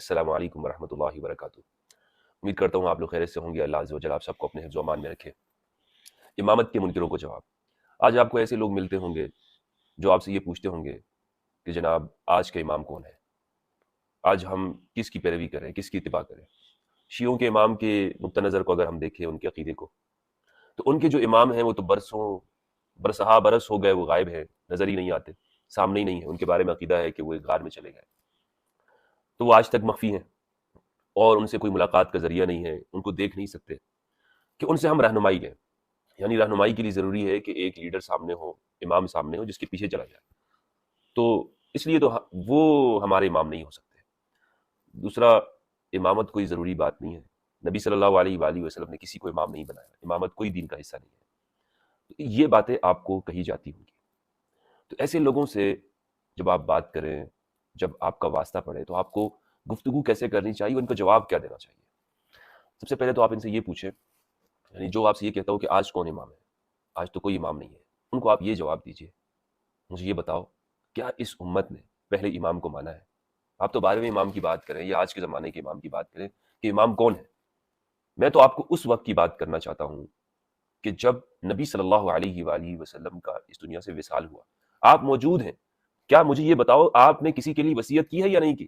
السلام علیکم ورحمۃ اللہ وبرکاتہ۔ امید کرتا ہوں آپ لوگ خیریت سے ہوں گے۔ اللہ عز و جل آپ سب کو اپنے حفظ و امان میں رکھے۔ امامت کے منکروں کو جواب۔ آج آپ کو ایسے لوگ ملتے ہوں گے جو آپ سے یہ پوچھتے ہوں گے کہ جناب آج کا امام کون ہے، آج ہم کس کی پیروی کریں، کس کی اتباع کریں۔ شیعوں کے امام کے نقطہ نظر کو اگر ہم دیکھیں، ان کے عقیدے کو، تو ان کے جو امام ہیں وہ تو برسہا برس ہو گئے، وہ غائب ہیں، نظر ہی نہیں آتے، سامنے ہی نہیں ہے۔ ان کے بارے میں عقیدہ ہے کہ وہ ایک غار میں چلے گئے، تو وہ آج تک مخفی ہیں اور ان سے کوئی ملاقات کا ذریعہ نہیں ہے، ان کو دیکھ نہیں سکتے کہ ان سے ہم رہنمائی لیں۔ یعنی رہنمائی کے لیے ضروری ہے کہ ایک لیڈر سامنے ہو، امام سامنے ہو، جس کے پیچھے چلا جائے۔ تو اس لیے تو وہ ہمارے امام نہیں ہو سکتے۔ دوسرا، امامت کوئی ضروری بات نہیں ہے۔ نبی صلی اللہ علیہ وآلہ وسلم نے کسی کو امام نہیں بنایا، امامت کوئی دین کا حصہ نہیں ہے۔ یہ باتیں آپ کو کہی جاتی ہوں گی، تو ایسے لوگوں سے جب آپ بات کریں، جب آپ کا واسطہ پڑے، تو آپ کو گفتگو کیسے کرنی چاہیے، ان کو جواب کیا دینا چاہیے۔ سب سے پہلے تو آپ ان سے یہ پوچھیں، یعنی جو آپ سے یہ کہتا ہو کہ آج کون امام ہے، آج تو کوئی امام نہیں ہے، ان کو آپ یہ جواب دیجئے، مجھے یہ بتاؤ کیا اس امت نے پہلے امام کو مانا ہے؟ آپ تو 12ویں امام کی بات کریں یا آج کے زمانے کے امام کی بات کریں کہ امام کون ہے۔ میں تو آپ کو اس وقت کی بات کرنا چاہتا ہوں کہ جب نبی صلی اللہ علیہ وآلہ وسلم کا اس دنیا سے وصال ہوا، آپ موجود ہیں۔ کیا مجھے یہ بتاؤ، آپ نے کسی کے لیے وصیت کی ہے یا نہیں کی؟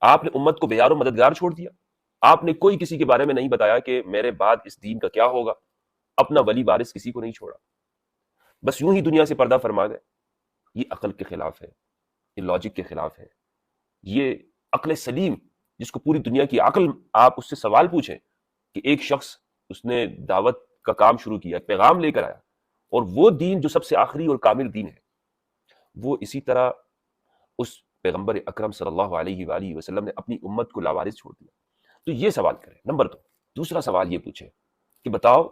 آپ نے امت کو بیار و مددگار چھوڑ دیا؟ آپ نے کوئی کسی کے بارے میں نہیں بتایا کہ میرے بعد اس دین کا کیا ہوگا؟ اپنا ولی وارث کسی کو نہیں چھوڑا، بس یوں ہی دنیا سے پردہ فرما گئے۔ یہ عقل کے خلاف ہے، یہ لاجک کے خلاف ہے، یہ عقل سلیم جس کو پوری دنیا کی عقل، آپ اس سے سوال پوچھیں کہ ایک شخص اس نے دعوت کا کام شروع کیا، پیغام لے کر آیا، اور وہ دین جو سب سے آخری اور کامل دین ہے، وہ اسی طرح اس پیغمبر اکرم صلی اللہ علیہ وآلہ وسلم نے اپنی امت کو لاوارث چھوڑ دیا۔ تو یہ سوال کریں، نمبر 2۔ دوسرا سوال یہ پوچھیں کہ بتاؤ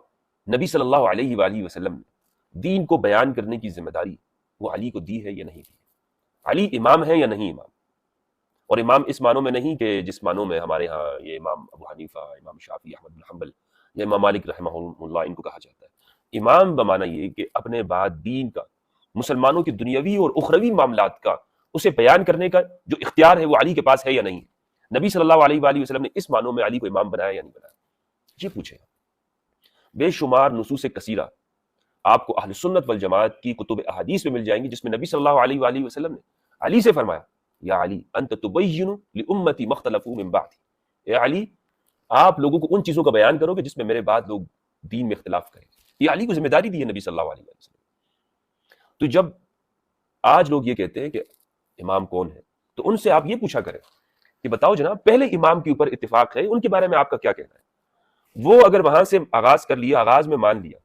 نبی صلی اللہ علیہ وآلہ وسلم نے دین کو بیان کرنے کی ذمہ داری وہ علی کو دی ہے یا نہیں دی ہے؟ علی امام ہے یا نہیں امام؟ اور امام اس معنوں میں نہیں کہ جس معنوں میں ہمارے ہاں یہ امام ابو حنیفہ، امام شافعی، احمد بن حنبل یا امام مالک رحمہ اللہ ان کو کہا جاتا ہے۔ امام بمعنی یہ کہ اپنے بعد دین کا، مسلمانوں کی دنیاوی اور اخروی معاملات کا، اسے بیان کرنے کا جو اختیار ہے وہ علی کے پاس ہے یا نہیں ہے؟ نبی صلی اللہ علیہ وآلہ وسلم نے اس معنوں میں علی کو امام بنایا یا نہیں بنایا؟ یہ پوچھیں۔ بے شمار نصوص کثیرہ آپ کو اہل سنت والجماعت کی کتب احادیث میں مل جائیں گی جس میں نبی صلی اللہ علیہ وآلہ وسلم نے علی سے فرمایا، یا علی انت تبین لامتی ما اختلفوا من بعدی، اے علی آپ لوگوں کو ان چیزوں کا بیان کرو کہ جس میں میرے بعد لوگ دین میں اختلاف کریں۔ یہ علی کو ذمہ داری دی ہے نبی صلی اللہ علیہ وسلم۔ تو جب آج لوگ یہ کہتے ہیں کہ امام کون ہے، تو ان سے آپ یہ پوچھا کریں کہ بتاؤ جناب پہلے امام کے اوپر اتفاق ہے، ان کے بارے میں آپ کا کیا کہنا ہے؟ وہ اگر وہاں سے آغاز کر لیا، آغاز میں مان لیا،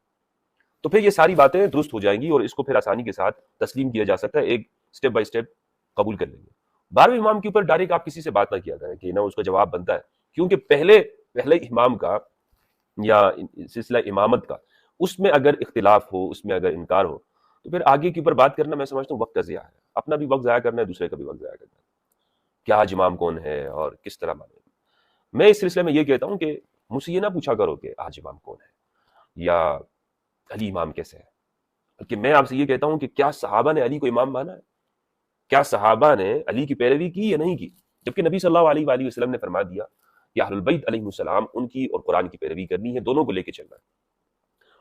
تو پھر یہ ساری باتیں درست ہو جائیں گی اور اس کو پھر آسانی کے ساتھ تسلیم کیا جا سکتا ہے، ایک سٹیپ بائی سٹیپ قبول کر لیں گے۔ 12ویں امام کے اوپر ڈائریکٹ آپ کسی سے بات نہ کیا کریں کہ نہ اس کا جواب بنتا ہے، کیونکہ پہلے امام کا یا سلسلہ امامت کا، اس میں اگر اختلاف ہو، اس میں اگر انکار ہو، تو پھر آگے کے اوپر بات کرنا میں سمجھتا ہوں وقت کا ضیاع ہے، اپنا بھی وقت ضائع کرنا ہے، دوسرے کا بھی وقت ضائع کرنا ہے۔ کیا آج امام کون ہے اور کس طرح مانے؟ میں اس سلسلے میں یہ کہتا ہوں کہ مجھ سے یہ نہ پوچھا کرو کہ آج امام کون ہے یا علی امام کیسے ہے، بلکہ میں آپ سے یہ کہتا ہوں کہ کیا صحابہ نے علی کو امام مانا ہے؟ کیا صحابہ نے علی کی پیروی کی یا نہیں کی؟ جبکہ نبی صلی اللہ علیہ وآلہ وسلم نے فرما دیا کہ اہل البیت علیہ السلام، ان کی اور قرآن کی پیروی کرنی ہے، دونوں کو لے کے چلنا ہے۔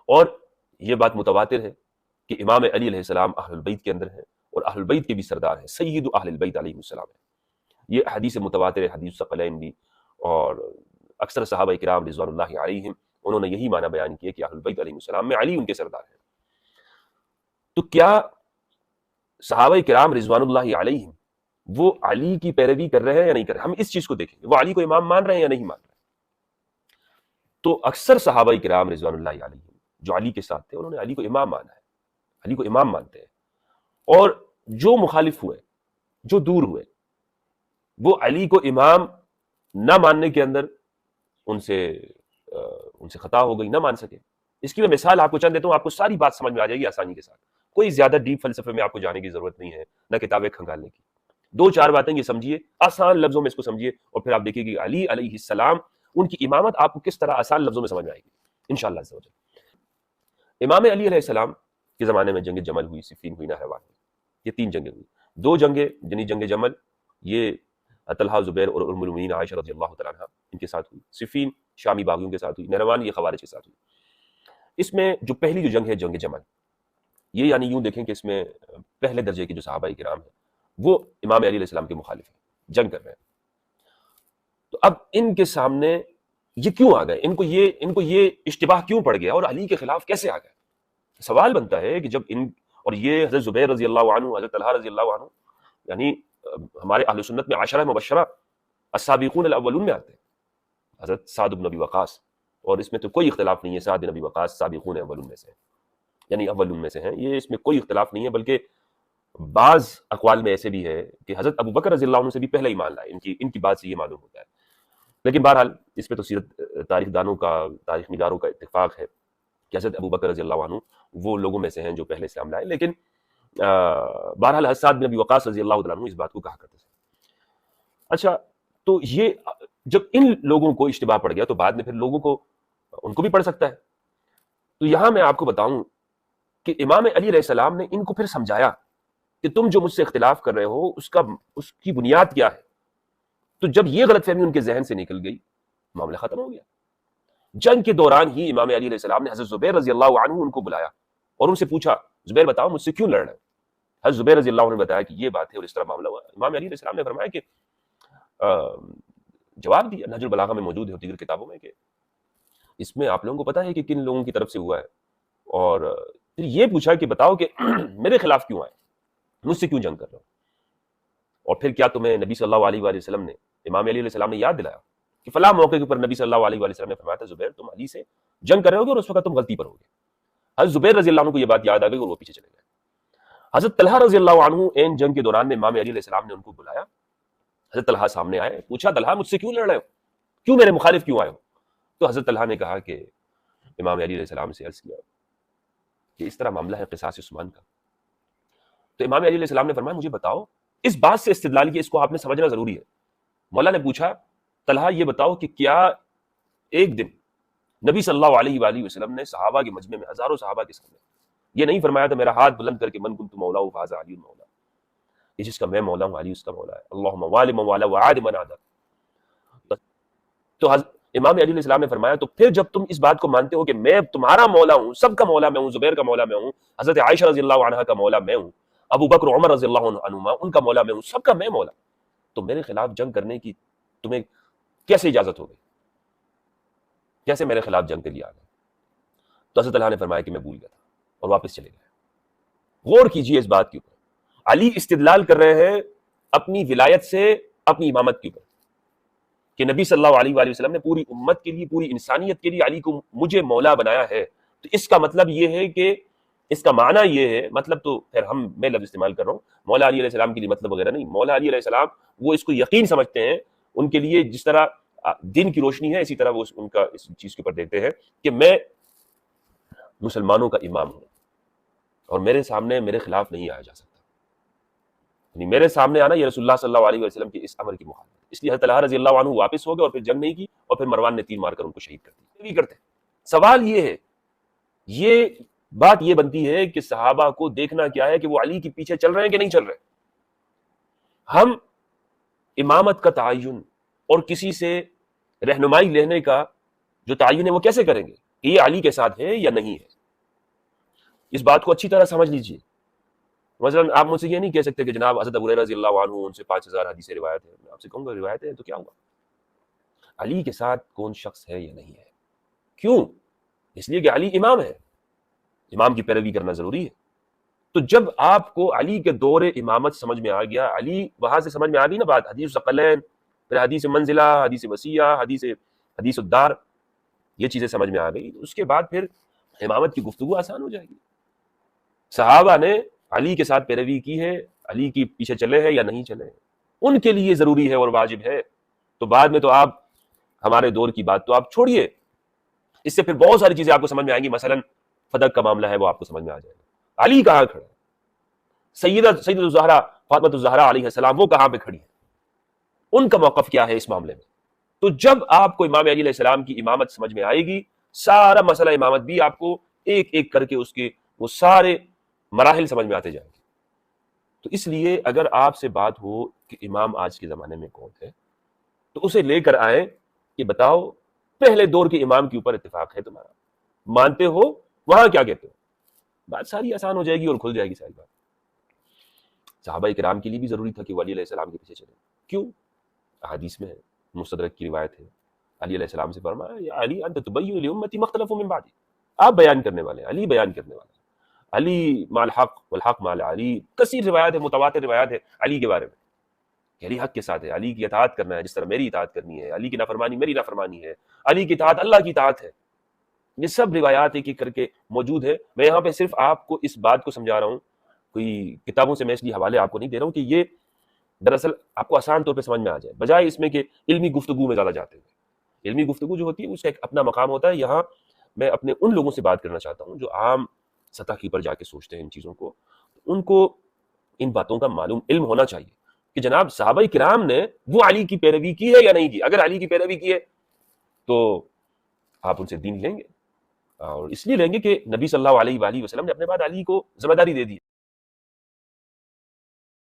اور یہ بات متواتر ہے کہ امام علی علیہ السلام اہل البیت کے اندر ہیں اور اہل البیت کے بھی سردار ہیں، سید اہل البیت علیہ السلام ہے۔ یہ حدیث متواتر ہے، حدیث ثقلین بھی، اور اکثر صحابہ کرام رضوان اللہ علیہم انہوں نے یہی معنی بیان کیا کہ اہل البیت علیہ السلام میں علی ان کے سردار ہیں۔ تو کیا صحابہ کرام رضوان اللہ علیہم وہ علی کی پیروی کر رہے ہیں یا نہیں کر رہے؟ ہم اس چیز کو دیکھیں گے، وہ علی کو امام مان رہے ہیں یا نہیں مان رہے؟ تو اکثر صحابہ کرام رضوان اللہ علیہم جو علی کے ساتھ تھے، انہوں نے علی کو امام مانا ہے، علی کو امام مانتے ہیں۔ اور جو مخالف ہوئے، جو دور ہوئے، وہ علی کو امام نہ ماننے کے اندر ان سے خطا ہو گئی، نہ مان سکے۔ اس کی میں مثال آپ کو چند دیتا ہوں، آپ کو ساری بات سمجھ میں آ جائے گی آسانی کے ساتھ۔ کوئی زیادہ ڈیپ فلسفے میں آپ کو جانے کی ضرورت نہیں ہے، نہ کتابیں کھنگالنے کی۔ 2-4 باتیں یہ سمجھیے، آسان لفظوں میں اس کو سمجھیے، اور پھر آپ دیکھیے کہ علی علیہ السلام، ان کی امامت آپ کو کس طرح آسان لفظوں میں سمجھ میں آئے گی انشاءاللہ عز و جل۔ امام علی علیہ السلام کے زمانے میں جنگ جمل ہوئی، صفین ہوئی، نہروان ہوئی، یہ 3 جنگیں ہوئی۔ 2 جنگیں جنگ جمل یہ طلحہ زبیر اور ام المؤمنین عائشہ رضی اللہ تعالیٰ عنہ ان کے ساتھ ہوئی، صفین شامی باغیوں کے ساتھ ہوئی، نہروان یہ خوارج کے ساتھ ہوئی۔ اس میں جو پہلی جو جنگ ہے جنگ جمل، یہ یعنی یوں دیکھیں کہ اس میں پہلے درجے کے جو صحابہ کرام ہیں وہ امام علی علیہ السلام کے مخالف ہیں، جنگ کر رہے ہیں۔ تو اب ان کے سامنے یہ کیوں آ گئے، ان کو یہ اشتباہ کیوں پڑ گیا اور علی کے خلاف کیسے آ گئے؟ سوال بنتا ہے کہ جب اور یہ حضرت زبیر رضی اللہ عنہ، حضرت طلحہ رضی اللہ عنہ، یعنی ہمارے اہل سنت میں عشرہ مبشرہ السابقون الاولون میں آتے ہیں، حضرت سعد بن ابی وقاص، اور اس میں تو کوئی اختلاف نہیں ہے سعد بن ابی وقاص سابقون اولون میں سے ہیں، یعنی اولون میں سے ہیں، یہ اس میں کوئی اختلاف نہیں ہے، بلکہ بعض اقوال میں ایسے بھی ہے کہ حضرت ابو بکر رضی اللہ عنہ سے بھی پہلے ایمان لائے، ان کی بات سے یہ معلوم ہوتا ہے۔ لیکن بہرحال اس پہ تو سیرت تاریخ دانوں کا، تاریخ نگاروں کا اتفاق ہے کہ حضرت ابو بکر رضی اللہ عنہ وہ لوگوں میں سے ہیں جو پہلے اسلام لائے، لیکن بہرحال حضرت سعد بن ابی وقاص رضی اللہ تعالیٰ عنہ اس بات کو کہا کرتے تھے۔ اچھا، تو یہ جب ان لوگوں کو اشتباہ پڑ گیا تو بعد میں پھر لوگوں کو ان کو بھی پڑ سکتا ہے۔ تو یہاں میں آپ کو بتاؤں کہ امام علی علیہ السلام نے ان کو پھر سمجھایا کہ تم جو مجھ سے اختلاف کر رہے ہو اس کی بنیاد کیا ہے۔ تو جب یہ غلط فہمی ان کے ذہن سے نکل گئی، معاملہ ختم ہو گیا۔ جنگ کے دوران ہی امام علی علیہ السلام نے حضرت زبیر رضی اللہ عنہ ان کو بلایا اور ان سے پوچھا، زبیر بتاؤ مجھ سے کیوں لڑ رہے ہو؟ حضرت زبیر رضی اللہ عنہ نے بتایا کہ یہ بات ہے اور اس طرح معاملہ ہوا۔ امام علی علیہ السلام نے فرمایا کہ جواب دیا، نہج البلاغہ میں موجود ہے اور دیگر کتابوں میں، کہ اس میں آپ لوگوں کو پتا ہے کہ کن لوگوں کی طرف سے ہوا ہے، اور پھر یہ پوچھا کہ بتاؤ کہ میرے خلاف کیوں آئے، مجھ سے کیوں جنگ کر رہے ہو، اور پھر کیا تمہیں نبی صلی اللہ علیہ وآلہ وسلم نے، امام علی علیہ السلام نے یاد دلایا کہ فلاں موقع کے اوپر نبی صلی اللہ علیہ وآلہ وسلم نے فرمایا تھا زبیر تم علی سے جنگ کر رہے ہوگے اور اس وقت تم غلطی پر ہوگے۔ حضرت زبیر رضی اللہ عنہ کو یہ بات یاد آ گئی اور وہ پیچھے چلے گئے۔ حضرت طلحہ رضی اللہ عنہ این جنگ کے دوران میں امام علی علیہ السلام نے ان کو بلایا، حضرت طلحہ سامنے آئے، پوچھا طلحہ مجھ سے کیوں لڑ رہے ہو، کیوں میرے مخالف کیوں آئے ہو؟ تو حضرت طلحہ نے کہا کہ امام علی علیہ السلام سے عرض کیا کہ اس طرح معاملہ ہے قصاص عثمان کا۔ تو امام علی علیہ السلام نے فرمایا مجھے بتاؤ، اس بات سے استدلال کی اس کو آپ نے سمجھنا ضروری ہے۔ مولا نے پوچھا طلحہ یہ بتاؤ کہ کیا ایک دن نبی صلی اللہ علیہ وآلہ وسلم نے صحابہ کے مجمع میں، ہزاروں صحابہ کے سامنے یہ نہیں فرمایا تھا میرا ہاتھ بلند کر کے من کنت مولا فہذا علی مولا، یہ جس کا میں مولا ہوں علی اس کا مولا ہے، اللہم والی من والا وعاد من عادہ۔ تو امام علی علیہ السلام نے فرمایا تو پھر جب تم اس بات کو مانتے ہو کہ میں تمہارا مولا ہوں، سب کا مولا میں ہوں، زبیر کا مولا میں ہوں، حضرت عائشہ رضی اللہ عنہا کا مولا میں ہوں، ابو بکر عمر رضی اللہ عنہما ان کا مولا میں ہوں، سب کا میں مولا، تو میرے خلاف جنگ کرنے کی تمہیں کیسے اجازت ہو گئی، کیسے میرے خلاف جنگ کے لیے آ گئے؟ تو حضرت طلحہ نے فرمایا کہ میں بھول گیا تھا، اور واپس چلے گئے۔ غور کیجئے اس بات کے اوپر، علی استدلال کر رہے ہیں اپنی ولایت سے، اپنی امامت کے اوپر، کہ نبی صلی اللہ علیہ وآلہ وسلم نے پوری امت کے لیے، پوری انسانیت کے لیے علی کو مجھے مولا بنایا ہے۔ تو اس کا مطلب یہ ہے کہ اس کا معنی یہ ہے، مطلب تو پھر میں لفظ استعمال کر رہا ہوں، مولا علی علیہ السلام کے لیے مطلب وغیرہ نہیں، مولا علی علیہ السلام وہ اس کو یقین سمجھتے ہیں، ان کے لیے جس طرح دین کی روشنی ہے اسی طرح وہ ان کا اس چیز کے اوپر دیکھتے ہیں کہ میں مسلمانوں کا امام ہوں اور میرے سامنے میرے خلاف نہیں آیا جا سکتا، یعنی میرے سامنے آنا یہ رسول اللہ صلی اللہ علیہ وسلم کے اس امر کی مخالفت۔ اس لیے حضرت طلحہ رضی اللہ عنہ واپس ہو گئے اور پھر جنگ نہیں کی، اور پھر مروان نے تیر مار کر ان کو شہید کر دیا۔ بھی کرتے سوال یہ ہے، یہ بات یہ بنتی ہے کہ صحابہ کو دیکھنا کیا ہے کہ وہ علی کے پیچھے چل رہے ہیں کہ نہیں چل رہے۔ ہم امامت کا تعین اور کسی سے رہنمائی لینے کا جو تعین ہے وہ کیسے کریں گے کہ یہ علی کے ساتھ ہے یا نہیں ہے؟ اس بات کو اچھی طرح سمجھ لیجئے۔ مثلا آپ مجھ سے یہ نہیں کہہ سکتے کہ جناب حضرت ابو ہریرہ رضی اللہ عنہ ان سے 5000 حدیثیں روایت ہے، میں آپ سے کہوں گا روایت ہے تو کیا ہوا، علی کے ساتھ کون شخص ہے یا نہیں ہے؟ کیوں؟ اس لیے کہ علی امام ہے، امام کی پیروی کرنا ضروری ہے۔ تو جب آپ کو علی کے دور امامت سمجھ میں آ گیا، علی وہاں سے سمجھ میں آ گئی نا بات، حدیث ثقلین، پھر حدیث منزلہ، حدیث وسیع، حدیث الدار، یہ چیزیں سمجھ میں آ گئی، اس کے بعد پھر امامت کی گفتگو آسان ہو جائے گی۔ صحابہ نے علی کے ساتھ پیروی کی ہے، علی کی پیچھے چلے ہیں یا نہیں چلے ہیں، ان کے لیے ضروری ہے اور واجب ہے۔ تو بعد میں تو آپ ہمارے دور کی بات تو آپ چھوڑیے، اس سے پھر بہت ساری چیزیں آپ کو سمجھ میں آئیں گی، مثلا فدق کا معاملہ ہے وہ آپ کو سمجھ میں آ جائے گا، علی کہاں کھڑا ہے، سیدۃ الزہرا فاطمۃ الزہرا علیہ السلام وہ کہاں پہ کھڑی ہے، ان کا موقف کیا ہے اس معاملے میں۔ تو جب آپ کو امام علی علیہ السلام کی امامت سمجھ میں آئے گی، سارا مسئلہ امامت بھی آپ کو ایک ایک کر کے اس کے وہ سارے مراحل سمجھ میں آتے جائیں گے۔ تو اس لیے اگر آپ سے بات ہو کہ امام آج کے زمانے میں کون ہے تو اسے لے کر آئیں کہ بتاؤ پہلے دور کے امام کے اوپر اتفاق ہے تمہارا، مانتے ہو، وہاں کیا کہتے ہو، بات ساری آسان ہو جائے گی اور کھل جائے گی ساری بات۔ صحابہ کرام کے لیے بھی ضروری تھا کہ وہ علی علیہ السلام کے پیچھے چلیں، کیوں؟ احادیث میں ہے، مستدرک کی روایت ہے، علی علیہ السلام سے فرمایا یا علی انت تبین لامتی ما اختلفوا من بعد، آپ بیان کرنے والے ہیں، علی بیان کرنے والے ہیں، علی مع الحق والحق مع علی، کثیر روایات ہے، متواتر روایات ہے علی کے بارے میں کہ علی حق کے ساتھ ہے، علی کی اطاعت کرنا ہے جس طرح میری اطاعت کرنی ہے، علی کی نافرمانی میری نافرمانی ہے، علی کی اطاعت اللہ کی اطاعت ہے۔ یہ سب روایات ایک ایک کر کے موجود ہے۔ میں یہاں پہ صرف آپ کو اس بات کو سمجھا رہا ہوں، کوئی کتابوں سے میں اس لیے حوالے آپ کو نہیں دے رہا ہوں کہ یہ دراصل آپ کو آسان طور پہ سمجھ میں آ جائے، بجائے اس میں کہ علمی گفتگو میں زیادہ جاتے ہیں۔ علمی گفتگو جو ہوتی ہے اس کا ایک اپنا مقام ہوتا ہے، یہاں میں اپنے ان لوگوں سے بات کرنا چاہتا ہوں جو عام سطح کے اوپر جا کے سوچتے ہیں ان چیزوں کو، ان کو ان باتوں کا معلوم علم ہونا چاہیے کہ جناب صحابہ کرام نے وہ علی کی پیروی کی ہے یا نہیں کی۔ اگر علی کی پیروی کی ہے تو آپ ان سے دین لیں گے، اور اس لیے لیں گے کہ نبی صلی اللہ علیہ وآلہ وسلم نے اپنے بعد علی کو ذمہ داری دے دی۔